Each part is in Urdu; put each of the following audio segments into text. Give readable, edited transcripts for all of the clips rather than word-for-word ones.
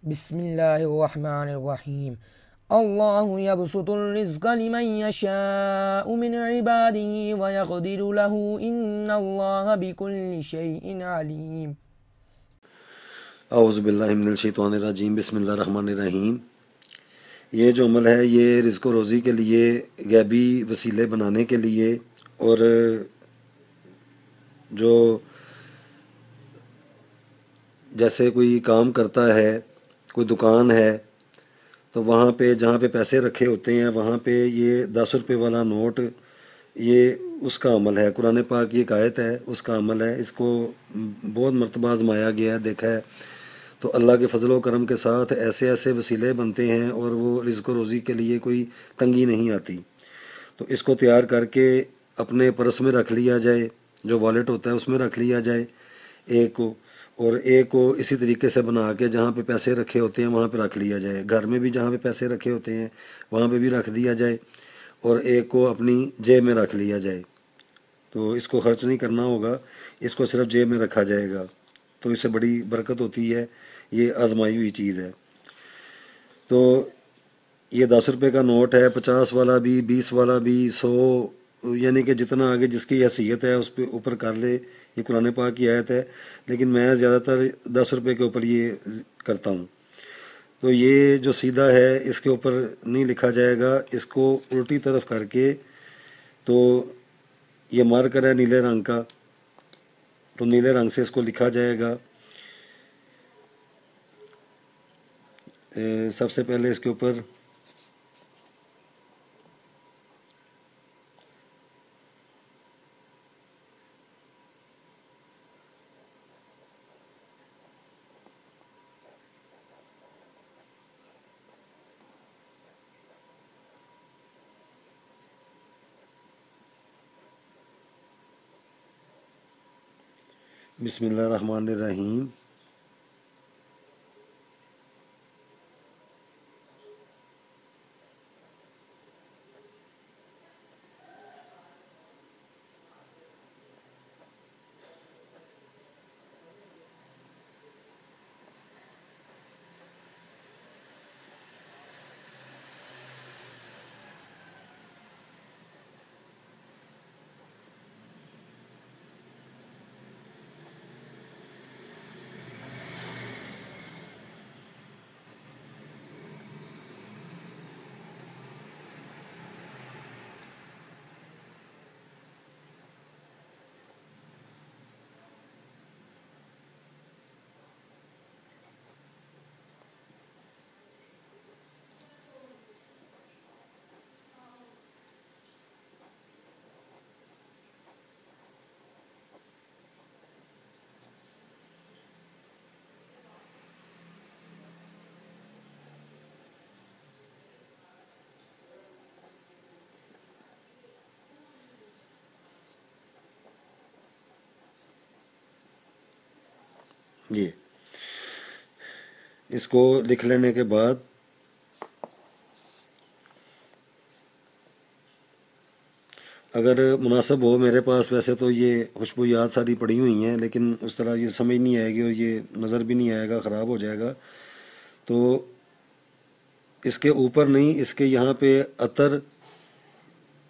بسم اللہ الرحمن الرحیم اللہ یبسط الرزق لمن یشاء من عباده ویقدر له ان اللہ بكل شیء علیم۔ اعوذ باللہ من الشیطان الرجیم، بسم اللہ الرحمن الرحیم۔ یہ جو عمل ہے یہ رزق و روزی کے لیے، غیبی وسیلے بنانے کے لیے، اور جو جیسے کوئی کام کرتا ہے، کوئی دکان ہے، تو وہاں پہ جہاں پہ پیسے رکھے ہوتے ہیں وہاں پہ یہ 10 روپے والا نوٹ، یہ اس کا عمل ہے۔ قرآن پاک کی ایک آیت ہے، اس کا عمل ہے۔ اس کو بہت مرتبہ آزمایا گیا ہے، دیکھا ہے، تو اللہ کے فضل و کرم کے ساتھ ایسے ایسے وسیلے بنتے ہیں اور وہ رزق و روزی کے لیے کوئی تنگی نہیں آتی۔ تو اس کو تیار کر کے اپنے پرس میں رکھ لیا جائے، جو والیٹ ہوتا ہے اس میں رکھ لیا جائے ایک کو، اور ایک کو اسی طریقے سے بنا کے جہاں پہ پیسے رکھے ہوتے ہیں وہاں پہ رکھ لیا جائے، گھر میں بھی جہاں پہ پیسے رکھے ہوتے ہیں وہاں پہ بھی رکھ دیا جائے، اور ایک کو اپنی جیب میں رکھ لیا جائے۔ تو اس کو خرچ نہیں کرنا ہوگا، اس کو صرف جیب میں رکھا جائے گا، تو اس سے بڑی برکت ہوتی ہے۔ یہ آزمائی ہوئی چیز ہے۔ تو یہ 10 روپے کا نوٹ ہے، 50 والا بھی، 20 والا بھی، 100، یعنی کہ جتنا آگے جس کی حیثیت ہے اس پہ اوپر کر لے۔ یہ قرآن پاک کی آیت ہے، لیکن میں زیادہ تر 10 روپے کے اوپر یہ کرتا ہوں۔ تو یہ جو سیدھا ہے اس کے اوپر نہیں لکھا جائے گا، اس کو الٹی طرف کر کے، تو یہ مارکر ہے نیلے رنگ کا، تو نیلے رنگ سے اس کو لکھا جائے گا۔ سب سے پہلے اس کے اوپر بسم اللہ الرحمن الرحیم۔ یہ اس کو لکھ لینے کے بعد اگر مناسب ہو، میرے پاس ویسے تو یہ خوشبویات ساری پڑی ہوئی ہیں، لیکن اس طرح یہ سمجھ نہیں آئے گی اور یہ نظر بھی نہیں آئے گا، خراب ہو جائے گا، تو اس کے اوپر نہیں، اس کے یہاں پہ عطر،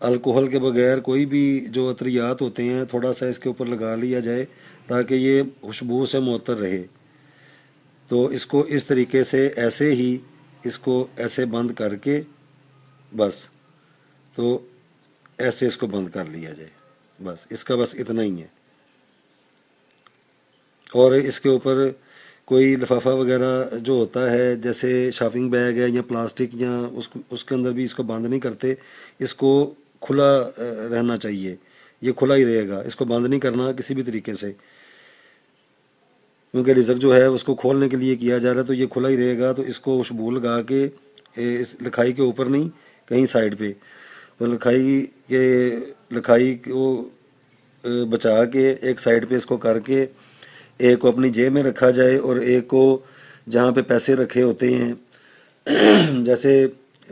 الکوہل کے بغیر کوئی بھی جو عطریات ہوتے ہیں تھوڑا سا اس کے اوپر لگا لیا جائے تاکہ یہ خوشبو سے معطر رہے۔ تو اس کو اس طریقے سے ایسے ہی اس کو ایسے بند کر کے، بس، تو ایسے اس کو بند کر لیا جائے، بس اس کا بس اتنا ہی ہے۔ اور اس کے اوپر کوئی لفافہ وغیرہ جو ہوتا ہے جیسے شاپنگ بیگ ہے یا پلاسٹک، یا اس کے اندر بھی اس کو بند نہیں کرتے، اس کو کھلا رہنا چاہیے، یہ کھلا ہی رہے گا، اس کو بند نہیں کرنا کسی بھی طریقے سے، کیونکہ رزق جو ہے اس کو کھولنے کے لیے کیا جا رہا ہے، تو یہ کھلا ہی رہے گا۔ تو اس کو خوشبو لگا کے اس لکھائی کے اوپر نہیں، کہیں سائڈ پہ، تو لکھائی کو بچا کے ایک سائڈ پہ اس کو کر کے ایک کو اپنی جیب میں رکھا جائے، اور ایک کو جہاں پہ پیسے رکھے ہوتے ہیں جیسے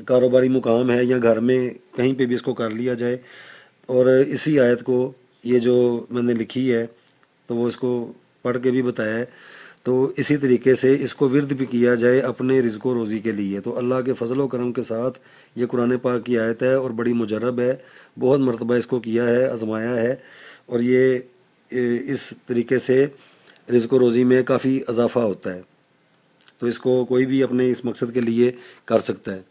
کاروباری مقام ہے یا گھر میں کہیں پہ بھی اس کو کر لیا جائے۔ اور اسی آیت کو، یہ جو میں نے لکھی ہے، تو وہ اس کو پڑھ کے بھی بتایا ہے، تو اسی طریقے سے اس کو ورد بھی کیا جائے اپنے رزق و روزی کے لیے۔ تو اللہ کے فضل و کرم کے ساتھ یہ قرآن پاک کی آیت ہے اور بڑی مجرب ہے، بہت مرتبہ اس کو کیا ہے، آزمایا ہے، اور یہ اس طریقے سے رزق و روزی میں کافی اضافہ ہوتا ہے۔ تو اس کو کوئی بھی اپنے اس مقصد کے لیے کر سکتا ہے۔